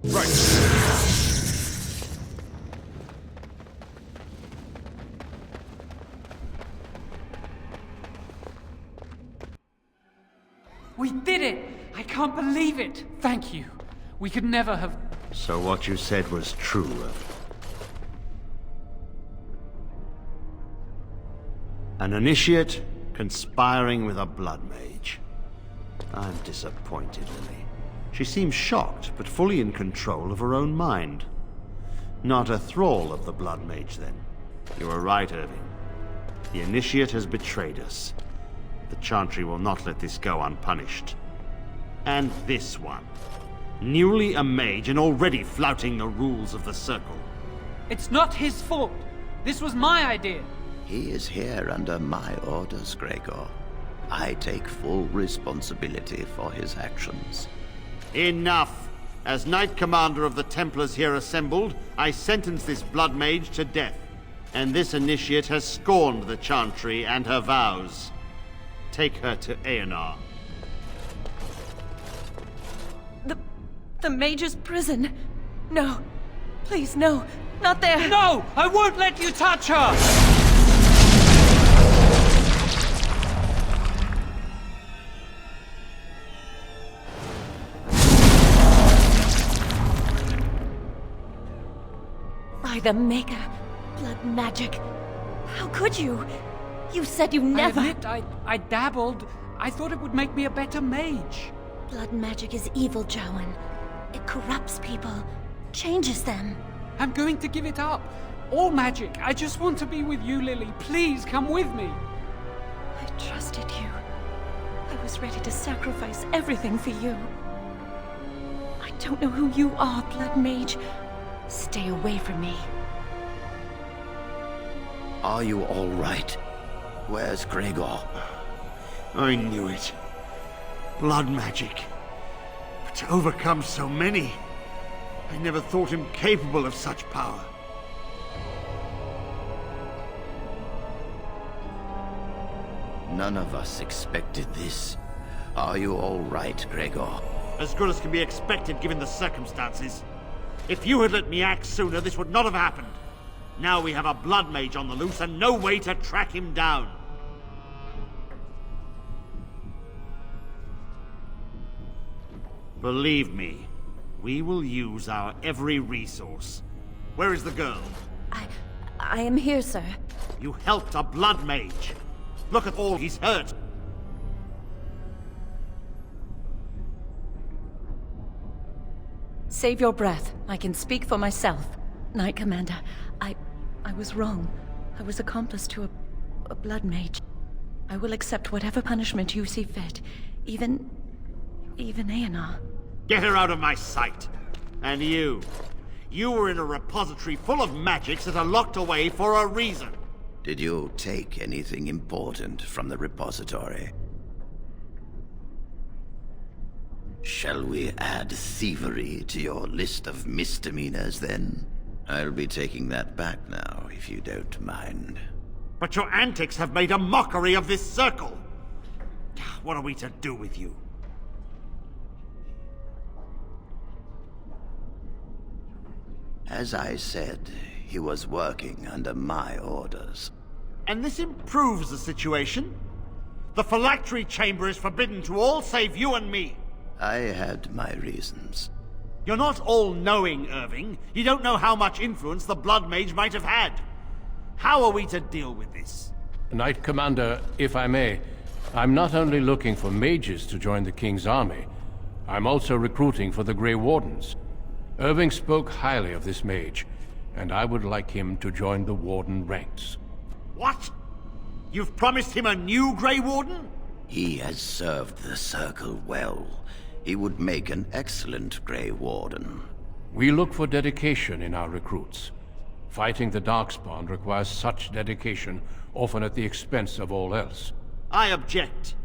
Right. We did it! I can't believe it! Thank you. We could never have... So what you said was true. An initiate conspiring with a blood mage. I'm disappointed, Lily. She seems shocked, but fully in control of her own mind. Not a thrall of the blood mage, then. You were right, Irving. The initiate has betrayed us. The Chantry will not let this go unpunished. And this one. Newly a mage and already flouting the rules of the Circle. It's not his fault. This was my idea. He is here under my orders, Gregor. I take full responsibility for his actions. Enough! As Knight Commander of the Templars here assembled, I sentence this blood mage to death. And this initiate has scorned the Chantry and her vows. Take her to Aenar. The mage's prison. No. Please, no. Not there. No! I won't let you touch her! By the Maker. Blood magic. How could you? You said you never... I admit, I dabbled. I thought it would make me a better mage. Blood magic is evil, Jowan. It corrupts people, changes them. I'm going to give it up. All magic. I just want to be with you, Lily. Please come with me. I trusted you. I was ready to sacrifice everything for you. I don't know who you are, Blood Mage. Stay away from me. Are you all right? Where's Gregor? I knew it. Blood magic. But to overcome so many, I never thought him capable of such power. None of us expected this. Are you all right, Gregor? As good as can be expected given the circumstances. If you had let me act sooner, this would not have happened. Now we have a blood mage on the loose and no way to track him down. Believe me, we will use our every resource. Where is the girl? I am here, sir. You helped a blood mage. Look at all he's hurt. Save your breath. I can speak for myself. Knight Commander, I was wrong. I was accomplice to a blood mage. I will accept whatever punishment you see fit. Even Aenar. Get her out of my sight. And you. You were in a repository full of magics that are locked away for a reason. Did you take anything important from the repository? Shall we add thievery to your list of misdemeanors, then? I'll be taking that back now, if you don't mind. But your antics have made a mockery of this circle. What are we to do with you? As I said, he was working under my orders. And this improves the situation? The phylactery chamber is forbidden to all save you and me. I had my reasons. You're not all-knowing, Irving. You don't know how much influence the Blood Mage might have had. How are we to deal with this? Knight Commander, if I may, I'm not only looking for mages to join the King's army, I'm also recruiting for the Grey Wardens. Irving spoke highly of this mage, and I would like him to join the Warden ranks. What? You've promised him a new Grey Warden? He has served the Circle well. He would make an excellent Grey Warden. We look for dedication in our recruits. Fighting the Darkspawn requires such dedication, often at the expense of all else. I object.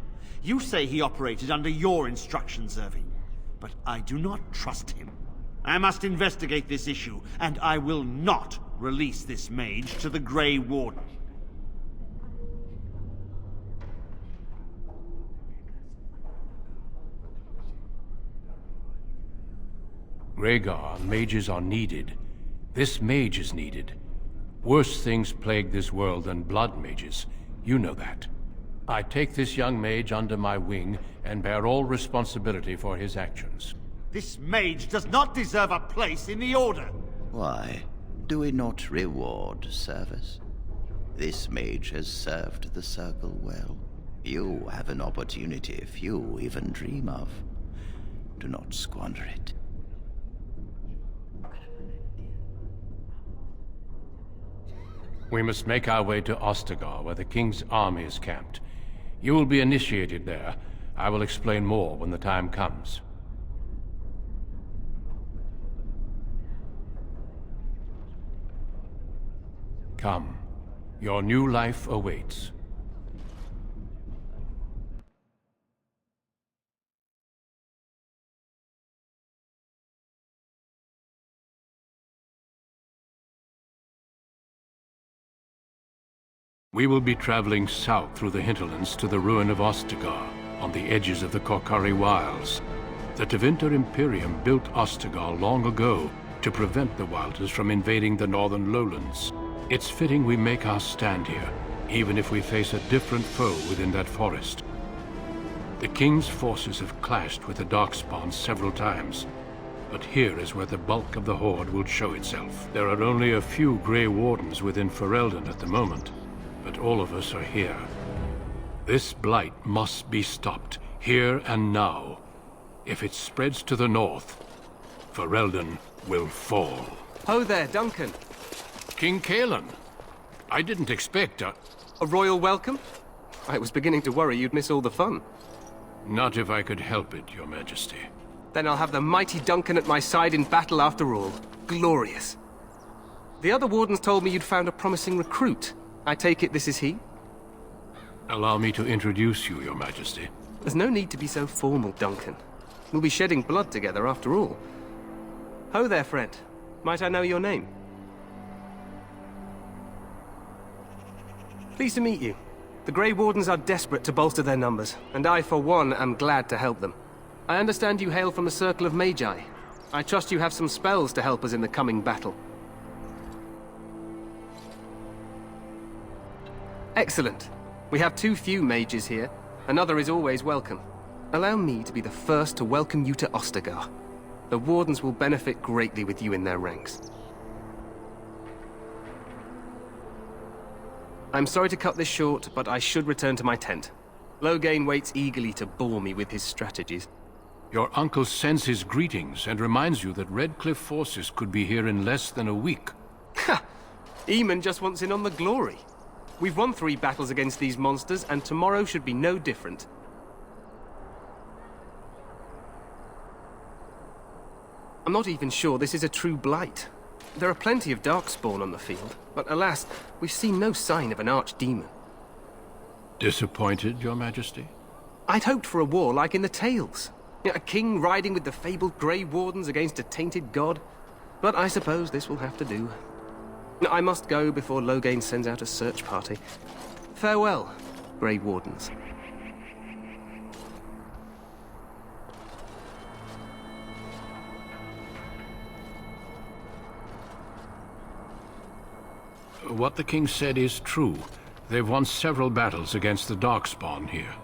You say he operated under your instructions, Irving, but I do not trust him. I must investigate this issue, and I will not release this mage to the Grey Warden. Rhaegar, mages are needed. This mage is needed. Worse things plague this world than blood mages. You know that. I take this young mage under my wing and bear all responsibility for his actions. This mage does not deserve a place in the Order! Why? Do we not reward service? This mage has served the Circle well. You have an opportunity few even dream of. Do not squander it. We must make our way to Ostagar, where the King's army is camped. You will be initiated there. I will explain more when the time comes. Come. Your new life awaits. We will be traveling south through the hinterlands to the ruin of Ostagar, on the edges of the Korcari Wilds. The Tevinter Imperium built Ostagar long ago to prevent the Wilders from invading the northern lowlands. It's fitting we make our stand here, even if we face a different foe within that forest. The King's forces have clashed with the Darkspawn several times, but here is where the bulk of the Horde will show itself. There are only a few Grey Wardens within Ferelden at the moment, but all of us are here. This blight must be stopped, here and now. If it spreads to the north, Ferelden will fall. Ho there, Duncan. King Kaelan, I didn't expect A royal welcome? I was beginning to worry you'd miss all the fun. Not if I could help it, Your Majesty. Then I'll have the mighty Duncan at my side in battle after all. Glorious. The other wardens told me you'd found a promising recruit. I take it this is he? Allow me to introduce you, Your Majesty. There's no need to be so formal, Duncan. We'll be shedding blood together after all. Ho there, friend. Might I know your name? Pleased to meet you. The Grey Wardens are desperate to bolster their numbers, and I, for one, am glad to help them. I understand you hail from the Circle of Magi. I trust you have some spells to help us in the coming battle. Excellent. We have too few mages here. Another is always welcome. Allow me to be the first to welcome you to Ostagar. The Wardens will benefit greatly with you in their ranks. I'm sorry to cut this short, but I should return to my tent. Loghain waits eagerly to bore me with his strategies. Your uncle sends his greetings and reminds you that Redcliffe forces could be here in less than a week. Ha! Eamon just wants in on the glory. We've won 3 battles against these monsters, and tomorrow should be no different. I'm not even sure this is a true blight. There are plenty of Darkspawn on the field, but alas, we've seen no sign of an archdemon. Disappointed, Your Majesty? I'd hoped for a war like in the tales. A king riding with the fabled Grey Wardens against a tainted god. But I suppose this will have to do. I must go before Loghain sends out a search party. Farewell, Grey Wardens. What the king said is true. They've won several battles against the Darkspawn here.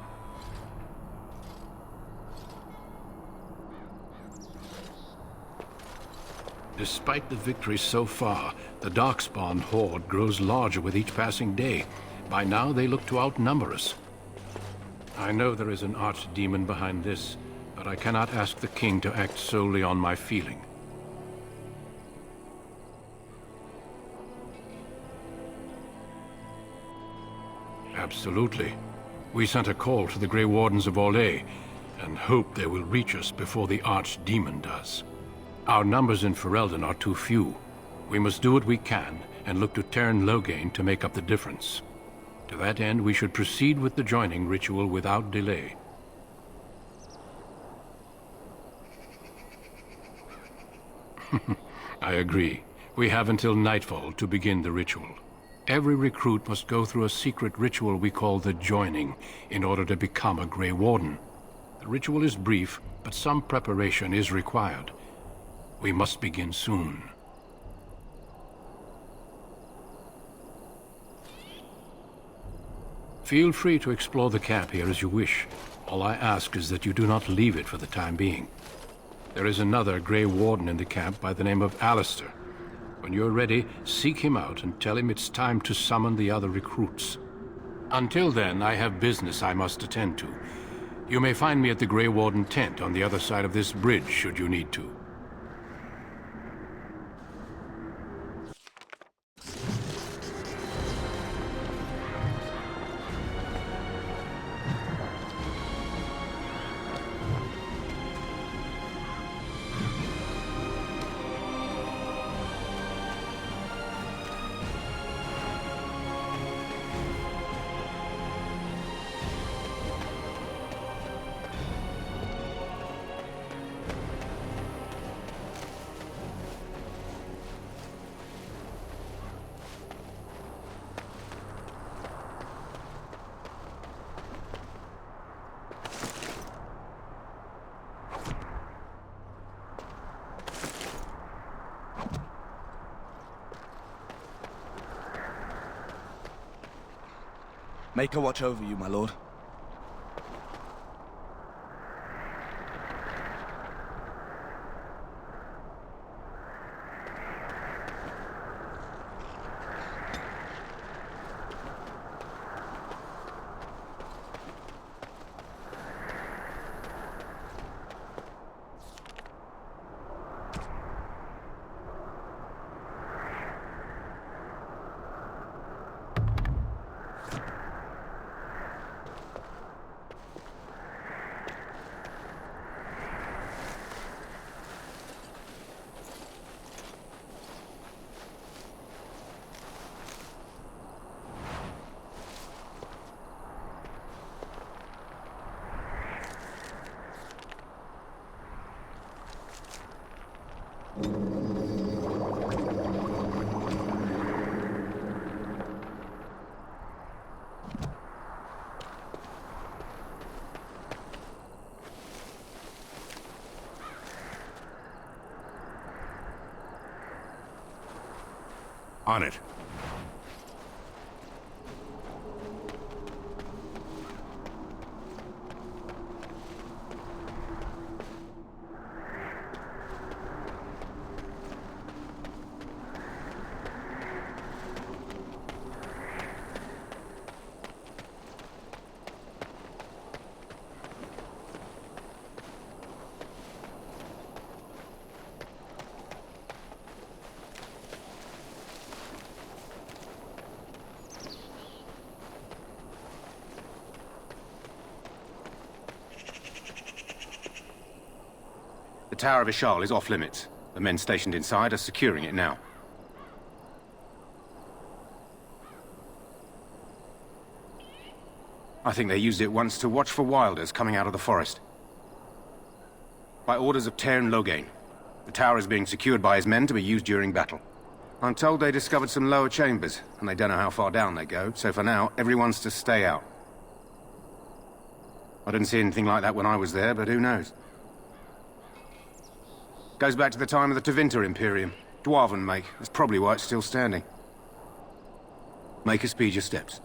Despite the victories so far, the Darkspawn horde grows larger with each passing day. By now, they look to outnumber us. I know there is an archdemon behind this, but I cannot ask the king to act solely on my feeling. Absolutely. We sent a call to the Grey Wardens of Orlais, and hope they will reach us before the archdemon does. Our numbers in Ferelden are too few. We must do what we can, and look to Teyrn Loghain to make up the difference. To that end, we should proceed with the joining ritual without delay. I agree. We have until nightfall to begin the ritual. Every recruit must go through a secret ritual we call the Joining in order to become a Grey Warden. The ritual is brief, but some preparation is required. We must begin soon. Feel free to explore the camp here as you wish. All I ask is that you do not leave it for the time being. There is another Grey Warden in the camp by the name of Alistair. When you're ready, seek him out and tell him it's time to summon the other recruits. Until then, I have business I must attend to. You may find me at the Grey Warden tent on the other side of this bridge, should you need to. Make her watch over you, my lord. On it. The Tower of Ishal is off limits. The men stationed inside are securing it now. I think they used it once to watch for wilders coming out of the forest. By orders of Tairn Loghain, the tower is being secured by his men to be used during battle. I'm told they discovered some lower chambers, and they don't know how far down they go, so for now, everyone's to stay out. I didn't see anything like that when I was there, but who knows? Goes back to the time of the Tevinter Imperium. Dwarven make. That's probably why it's still standing. Make her speed your steps.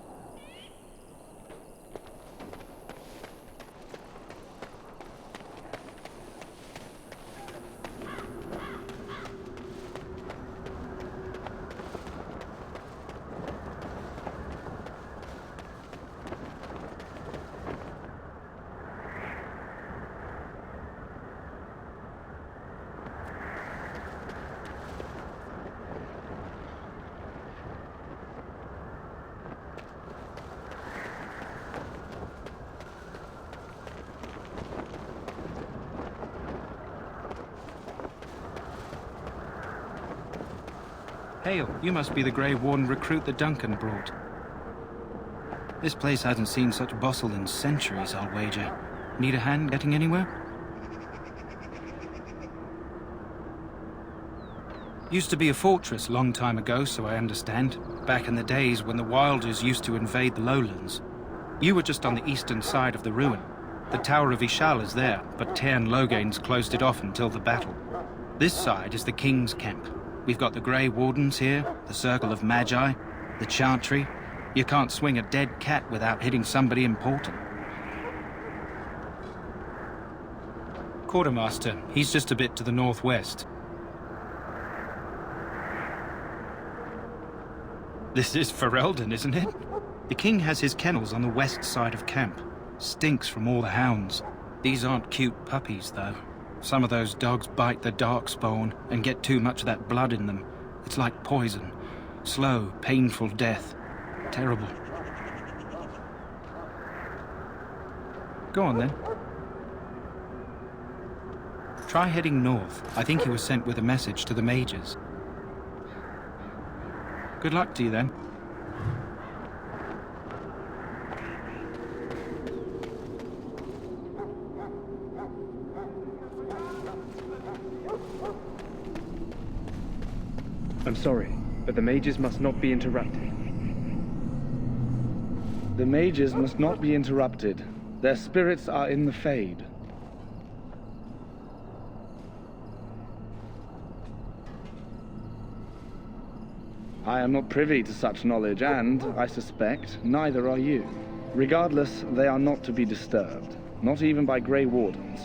Hail, you must be the Grey Warden recruit that Duncan brought. This place hasn't seen such bustle in centuries, I'll wager. Need a hand getting anywhere? Used to be a fortress long time ago, so I understand. Back in the days when the Wilders used to invade the lowlands. You were just on the eastern side of the ruin. The Tower of Ishal is there, but Tairn Loghain's closed it off until the battle. This side is the King's camp. We've got the Grey Wardens here, the Circle of Magi, the Chantry. You can't swing a dead cat without hitting somebody important. Quartermaster, he's just a bit to the northwest. This is Ferelden, isn't it? The King has his kennels on the west side of camp. Stinks from all the hounds. These aren't cute puppies, though. Some of those dogs bite the darkspawn and get too much of that blood in them. It's like poison. Slow, painful death. Terrible. Go on, then. Try heading north. I think he was sent with a message to the mages. Good luck to you, then. I'm sorry, but the mages must not be interrupted. The mages must not be interrupted. Their spirits are in the Fade. I am not privy to such knowledge, and, I suspect, neither are you. Regardless, they are not to be disturbed, not even by Grey Wardens.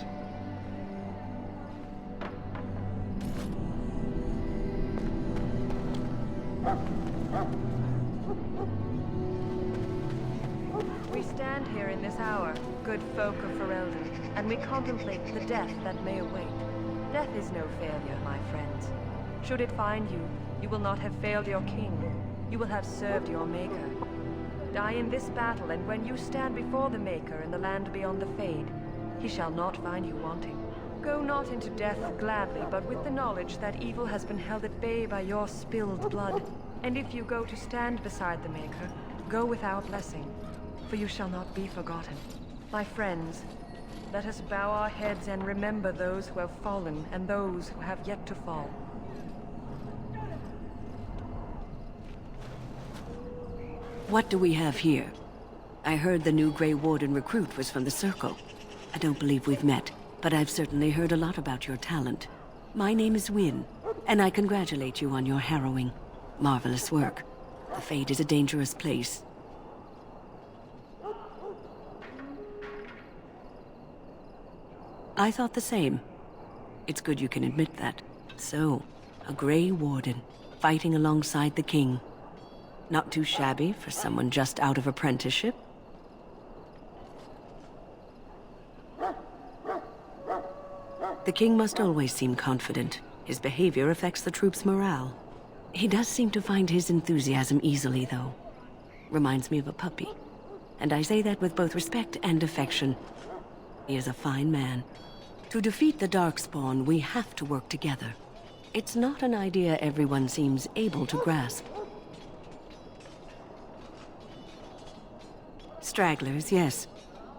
We stand here in this hour, good folk of Ferelden, and we contemplate the death that may await. Death is no failure, my friends. Should it find you, you will not have failed your king. You will have served your maker. Die in this battle, and when you stand before the Maker in the land beyond the Fade, he shall not find you wanting. Go not into death gladly, but with the knowledge that evil has been held at bay by your spilled blood. And if you go to stand beside the Maker, go with our blessing, for you shall not be forgotten. My friends, let us bow our heads and remember those who have fallen and those who have yet to fall. What do we have here? I heard the new Grey Warden recruit was from the Circle. I don't believe we've met, but I've certainly heard a lot about your talent. My name is Wynne, and I congratulate you on your harrowing, marvelous work. The Fade is a dangerous place. I thought the same. It's good you can admit that. So, a Grey Warden, fighting alongside the King. Not too shabby for someone just out of apprenticeship. The King must always seem confident. His behavior affects the troops' morale. He does seem to find his enthusiasm easily, though. Reminds me of a puppy. And I say that with both respect and affection. He is a fine man. To defeat the Darkspawn, we have to work together. It's not an idea everyone seems able to grasp. Stragglers, yes.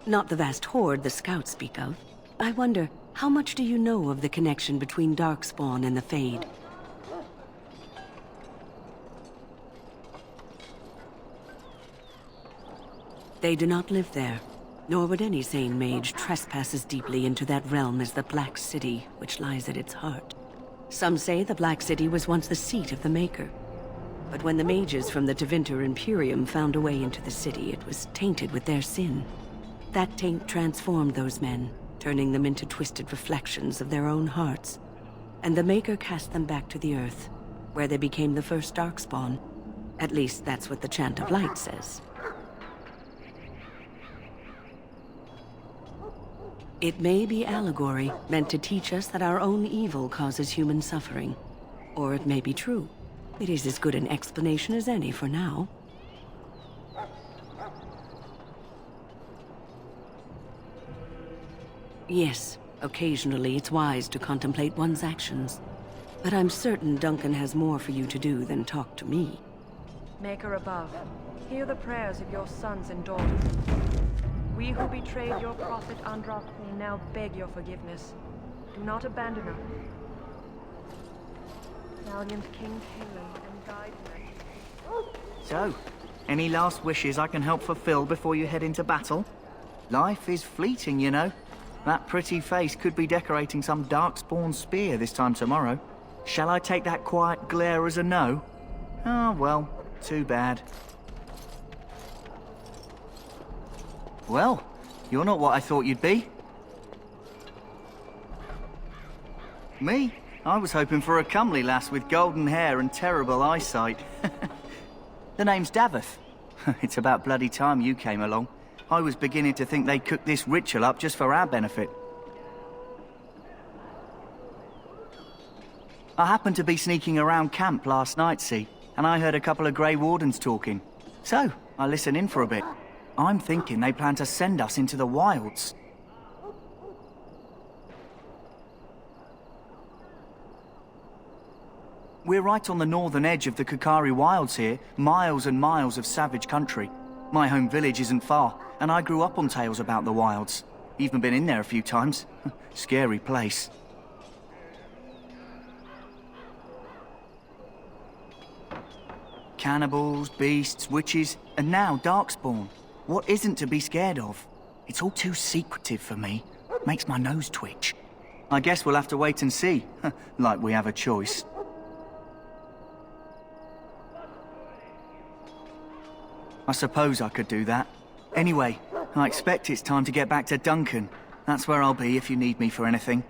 Not the vast horde the scouts speak of. I wonder, how much do you know of the connection between Darkspawn and the Fade? They do not live there, nor would any sane mage trespass as deeply into that realm as the Black City, which lies at its heart. Some say the Black City was once the seat of the Maker. But when the mages from the Tevinter Imperium found a way into the city, it was tainted with their sin. That taint transformed those men, turning them into twisted reflections of their own hearts. And the Maker cast them back to the Earth, where they became the first Darkspawn. At least that's what the Chant of Light says. It may be allegory, meant to teach us that our own evil causes human suffering. Or it may be true. It is as good an explanation as any for now. Yes, occasionally it's wise to contemplate one's actions. But I'm certain Duncan has more for you to do than talk to me. Maker above, hear the prayers of your sons and daughters. We who betrayed your prophet Andraste now beg your forgiveness. Do not abandon us. Valiant King Caleb and guide me. So, any last wishes I can help fulfill before you head into battle? Life is fleeting, you know. That pretty face could be decorating some darkspawn spear this time tomorrow. Shall I take that quiet glare as a no? Oh, well, too bad. Well, you're not what I thought you'd be. Me? I was hoping for a comely lass with golden hair and terrible eyesight. The name's Davith. It's about bloody time you came along. I was beginning to think they'd cooked this ritual up just for our benefit. I happened to be sneaking around camp last night, see, and I heard a couple of Grey Wardens talking. So, I listened in for a bit. I'm thinking they plan to send us into the wilds. We're right on the northern edge of the Kukari Wilds here, miles and miles of savage country. My home village isn't far, and I grew up on tales about the wilds. Even been in there a few times. Scary place. Cannibals, beasts, witches, and now darkspawn. What isn't to be scared of? It's all too secretive for me. Makes my nose twitch. I guess we'll have to wait and see, like we have a choice. I suppose I could do that. Anyway, I expect it's time to get back to Duncan. That's where I'll be if you need me for anything.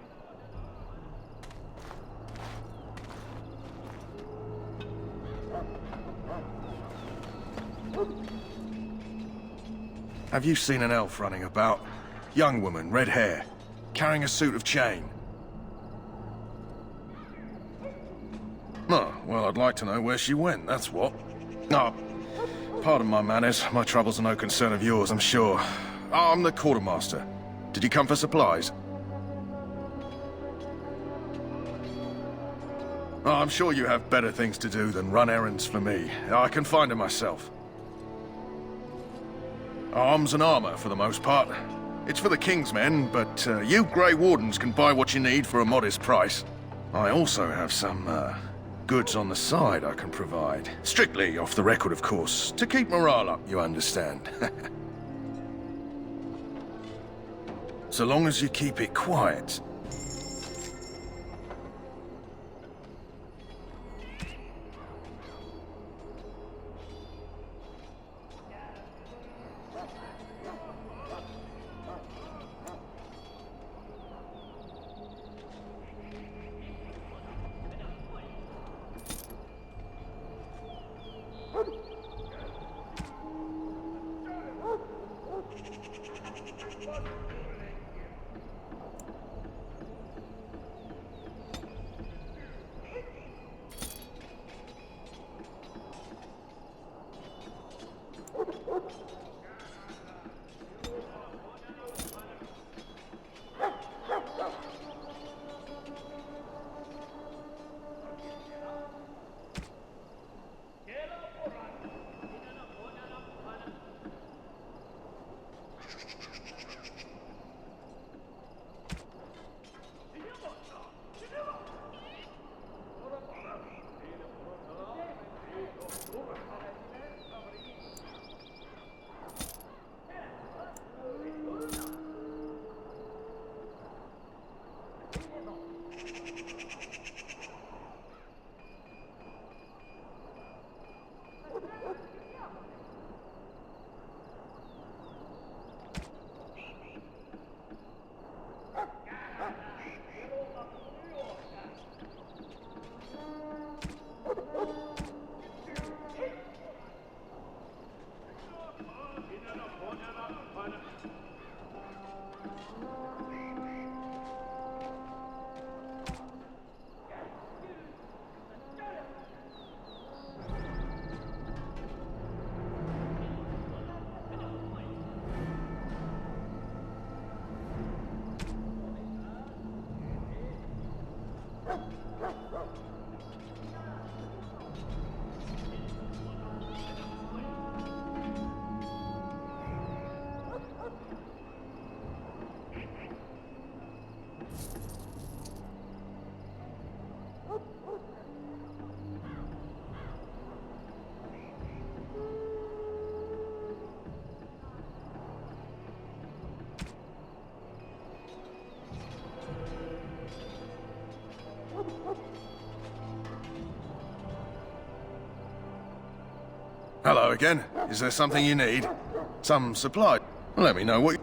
Have you seen an elf running about? Young woman, red hair, carrying a suit of chain. Oh, well, I'd like to know where she went, that's what. Oh, pardon my manners. My troubles are no concern of yours, I'm sure. Oh, I'm the quartermaster. Did you come for supplies? Oh, I'm sure you have better things to do than run errands for me. I can find them myself. Arms and armor, for the most part. It's for the King's men, but you Grey Wardens can buy what you need for a modest price. I also have some, goods on the side I can provide. Strictly off the record, of course. To keep morale up, you understand. So long as you keep it quiet. Hello again. Is there something you need? Some supply? Let me know what you...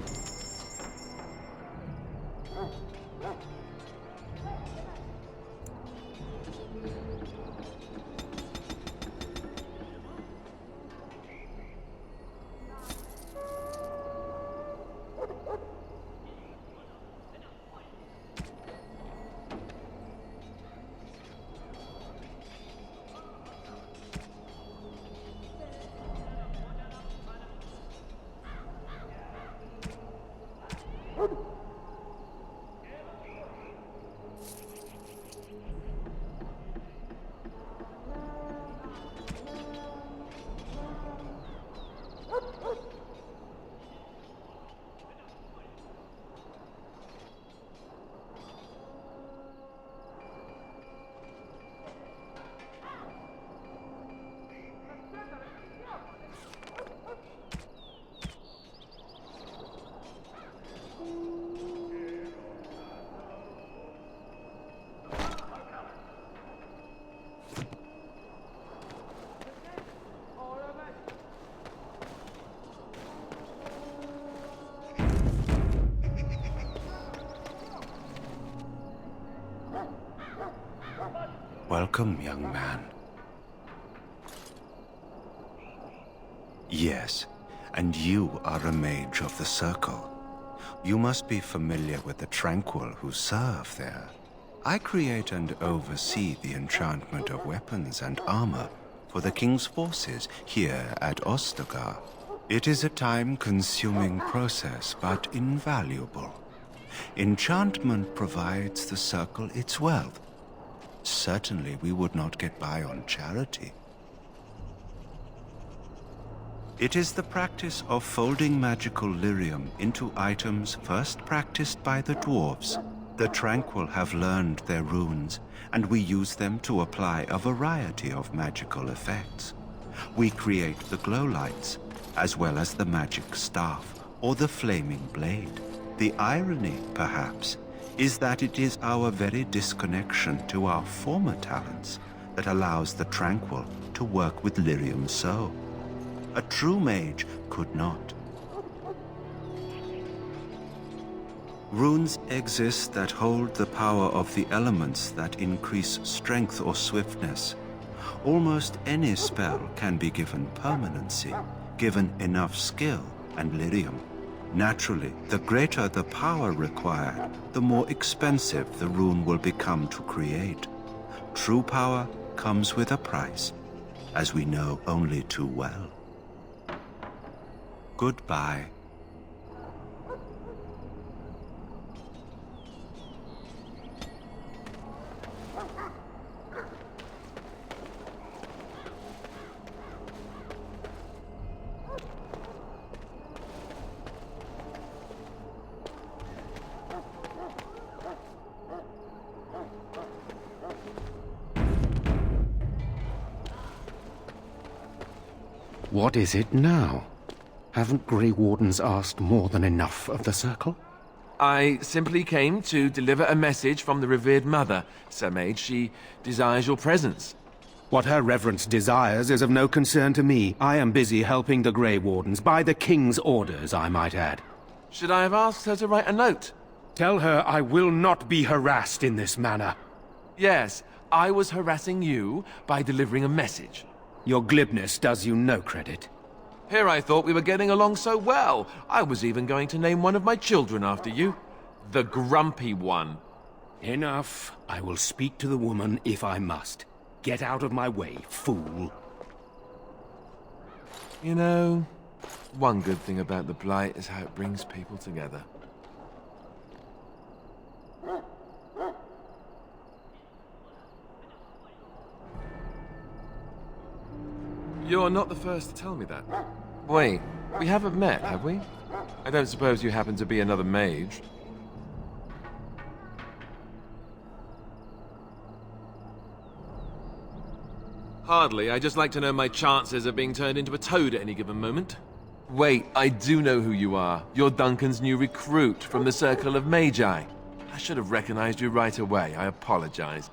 Welcome, young man. Yes, and you are a mage of the Circle. You must be familiar with the Tranquil who serve there. I create and oversee the enchantment of weapons and armor for the King's forces here at Ostagar. It is a time-consuming process, but invaluable. Enchantment provides the Circle its wealth. Certainly we would not get by on charity. It is the practice of folding magical lyrium into items first practiced by the dwarves. The Tranquil have learned their runes, and we use them to apply a variety of magical effects. We create the glow lights, as well as the magic staff, or the flaming blade. The irony, perhaps, is that it is our very disconnection to our former talents that allows the Tranquil to work with lyrium so. A true mage could not. Runes exist that hold the power of the elements that increase strength or swiftness. Almost any spell can be given permanency, given enough skill and lyrium. Naturally, the greater the power required, the more expensive the rune will become to create. True power comes with a price, as we know only too well. Goodbye. What is it now? Haven't Grey Wardens asked more than enough of the Circle? I simply came to deliver a message from the revered mother, Sir Mage. She desires your presence. What her reverence desires is of no concern to me. I am busy helping the Grey Wardens, by the King's orders, I might add. Should I have asked her to write a note? Tell her I will not be harassed in this manner. Yes, I was harassing you by delivering a message. Your glibness does you no credit. Here I thought we were getting along so well. I was even going to name one of my children after you. The Grumpy One. Enough. I will speak to the woman if I must. Get out of my way, fool. You know, one good thing about the Blight is how it brings people together. You're not the first to tell me that. Wait, we haven't met, have we? I don't suppose you happen to be another mage? Hardly. I just like to know my chances of being turned into a toad at any given moment. Wait, I do know who you are. You're Duncan's new recruit from the Circle of Magi. I should have recognized you right away. I apologize.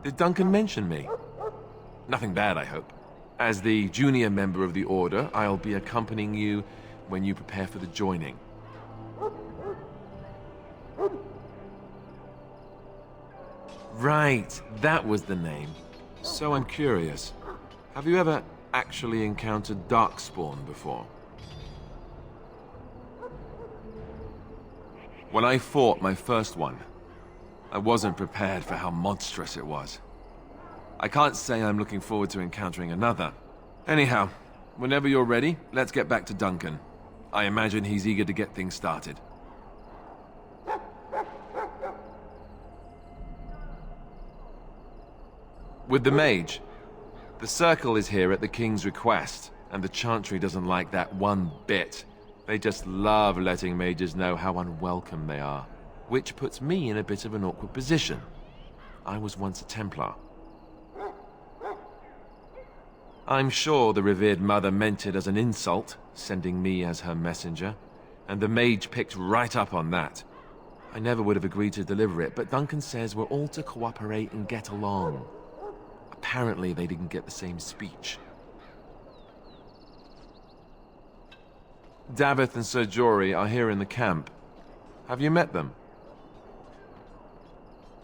Did Duncan mention me? Nothing bad, I hope. As the junior member of the Order, I'll be accompanying you when you prepare for the joining. Right, that was the name. So I'm curious. Have you ever actually encountered Darkspawn before? When I fought my first one, I wasn't prepared for how monstrous it was. I can't say I'm looking forward to encountering another. Anyhow, whenever you're ready, let's get back to Duncan. I imagine he's eager to get things started. With the mage, the Circle is here at the King's request, and the Chantry doesn't like that one bit. They just love letting mages know how unwelcome they are, which puts me in a bit of an awkward position. I was once a Templar. I'm sure the revered mother meant it as an insult, sending me as her messenger, and the mage picked right up on that. I never would have agreed to deliver it, but Duncan says we're all to cooperate and get along. Apparently they didn't get the same speech. Davith and Sir Jory are here in the camp. Have you met them?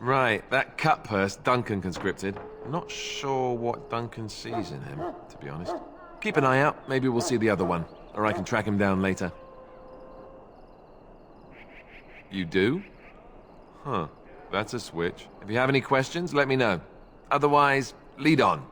Right, that cut purse Duncan conscripted. Not sure what Duncan sees in him, to be honest. Keep an eye out, maybe we'll see the other one, or I can track him down later. You do? Huh, that's a switch. If you have any questions, let me know. Otherwise, lead on.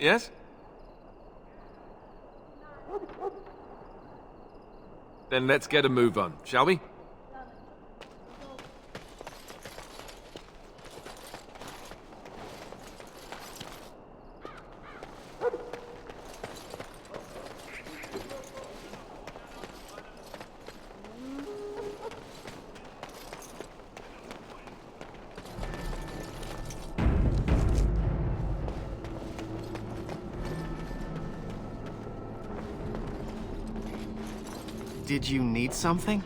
Yes? Then let's get a move on, shall we? Did you need something?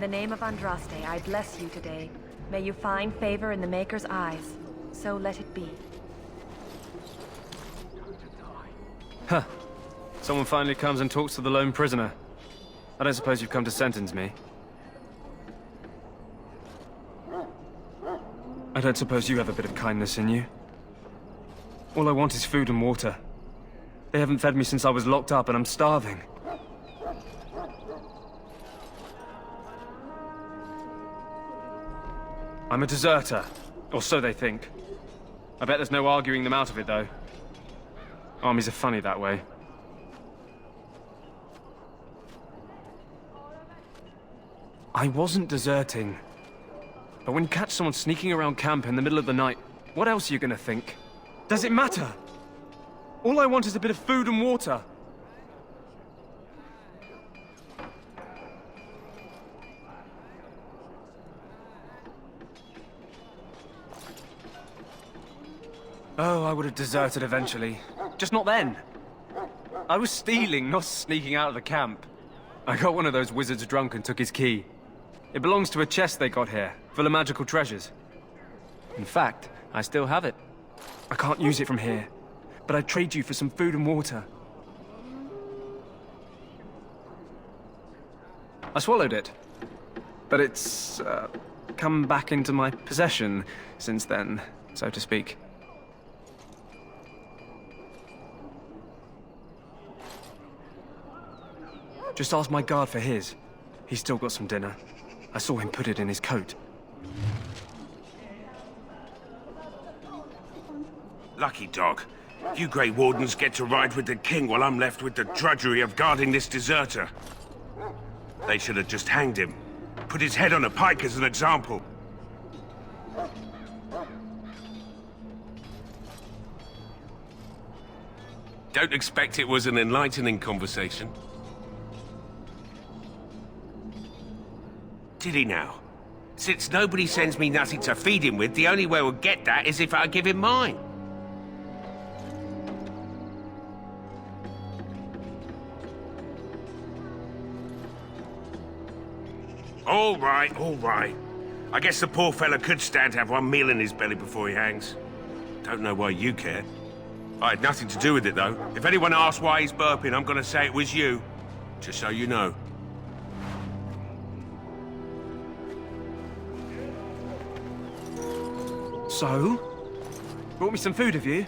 the name of Andraste, I bless you today. May you find favor in the Maker's eyes. So let it be. Huh. Someone finally comes and talks to the lone prisoner. I don't suppose you've come to sentence me. I don't suppose you have a bit of kindness in you. All I want is food and water. They haven't fed me since I was locked up and I'm starving. I'm a deserter, or so they think. I bet there's no arguing them out of it, though. Armies are funny that way. I wasn't deserting. But when you catch someone sneaking around camp in the middle of the night, what else are you gonna think? Does it matter? All I want is a bit of food and water. Oh, I would have deserted eventually. Just not then. I was stealing, not sneaking out of the camp. I got one of those wizards drunk and took his key. It belongs to a chest they got here, full of magical treasures. In fact, I still have it. I can't use it from here, but I'd trade you for some food and water. I swallowed it, but it's come back into my possession since then, so to speak. Just ask my guard for his. He's still got some dinner. I saw him put it in his coat. Lucky dog. You Grey Wardens get to ride with the king while I'm left with the drudgery of guarding this deserter. They should have just hanged him. Put his head on a pike as an example. Don't expect it was an enlightening conversation. Did he now? Since nobody sends me nothing to feed him with, the only way we'll get that is if I give him mine. All right, all right. I guess the poor fella could stand to have one meal in his belly before he hangs. Don't know why you care. I had nothing to do with it, though. If anyone asks why he's burping, I'm gonna say it was you. Just so you know. So? Brought me some food, have you?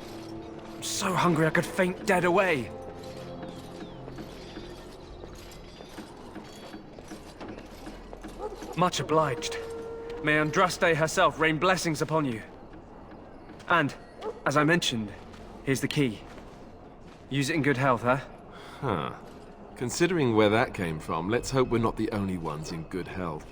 I'm so hungry I could faint dead away. Much obliged. May Andraste herself rain blessings upon you. And, as I mentioned, here's the key. Use it in good health, huh? Huh. Considering where that came from, let's hope we're not the only ones in good health.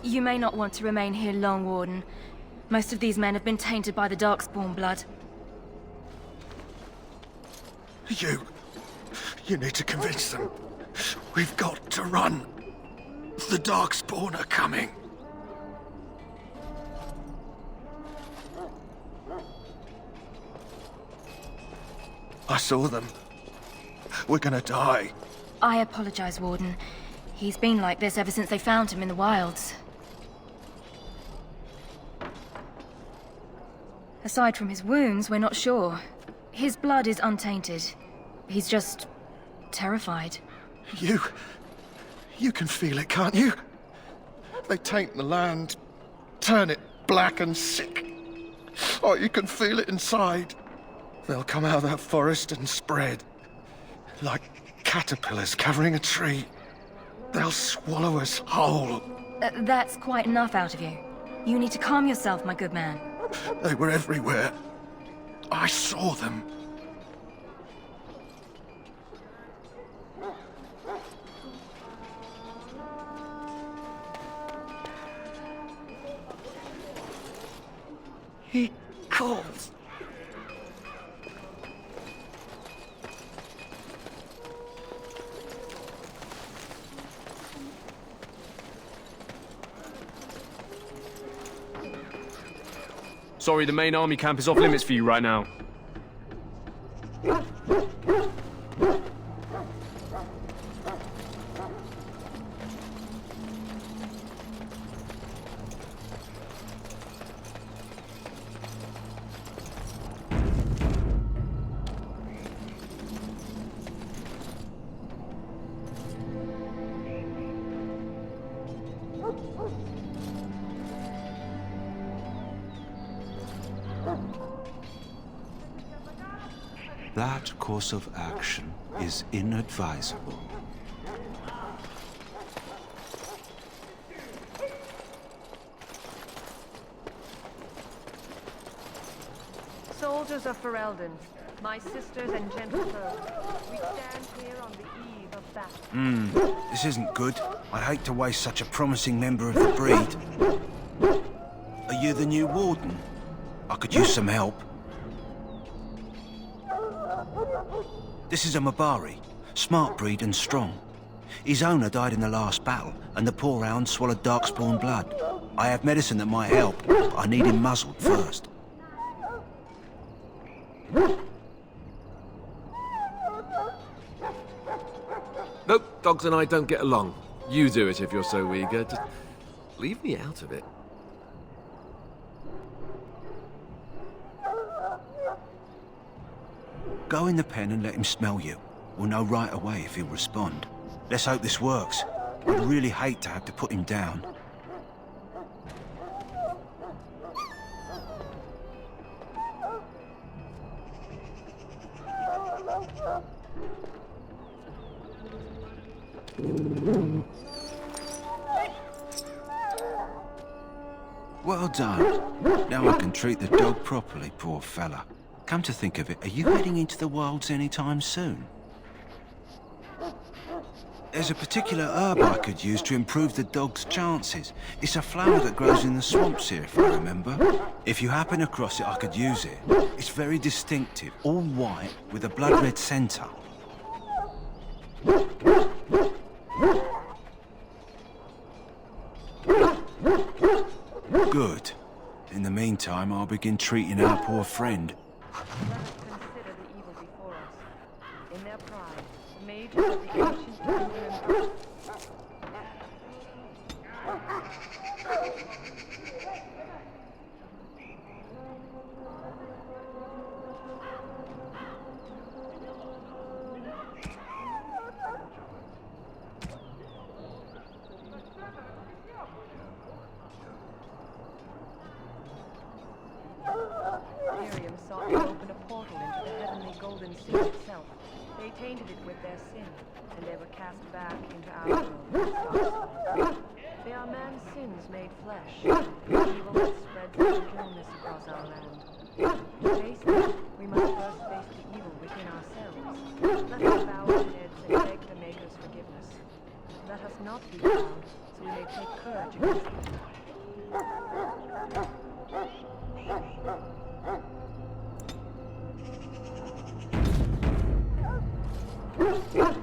You may not want to remain here long, Warden. Most of these men have been tainted by the Darkspawn blood. You need to convince them. We've got to run. The Darkspawn are coming. I saw them. We're gonna die. I apologize, Warden. He's been like this ever since they found him in the wilds. Aside from his wounds, we're not sure. His blood is untainted. He's just terrified. You can feel it, can't you? They taint the land, turn it black and sick. Oh, you can feel it inside. They'll come out of that forest and spread. Like caterpillars covering a tree. They'll swallow us whole. That's quite enough out of you. You need to calm yourself, my good man. They were everywhere. I saw them. He calls. Sorry, the main army camp is off limits for you right now. That course of action is inadvisable. Soldiers of Ferelden, my sisters and gentlefolk, we stand here on the eve of battle. This isn't good. I'd hate to waste such a promising member of the breed. Are you the new warden? I could use some help. This is a Mabari, smart breed and strong. His owner died in the last battle, and the poor hound swallowed Darkspawn blood. I have medicine that might help, but I need him muzzled first. Nope, dogs and I don't get along. You do it if you're so eager. Just leave me out of it. Go in the pen and let him smell you. We'll know right away if he'll respond. Let's hope this works. I'd really hate to have to put him down. Well done. Now I can treat the dog properly, poor fella. Come to think of it, are you heading into the wilds anytime soon? There's a particular herb I could use to improve the dog's chances. It's a flower that grows in the swamps here, if I remember. If you happen across it, I could use it. It's very distinctive, all white with a blood-red centre. Good. In the meantime, I'll begin treating our poor friend. Let us consider the evil before us. In their pride, the mages of the ancient kingdom. Miriam sought to open a portal into the heavenly golden sea itself. They tainted it with their sin, and they were cast back into our world. They are man's sins made flesh. Evil has spread such illness across our land. To face this, we must first face the evil within ourselves. Let us bow our heads and beg the Maker's forgiveness. Let us not be proud, so we may take courage against evil.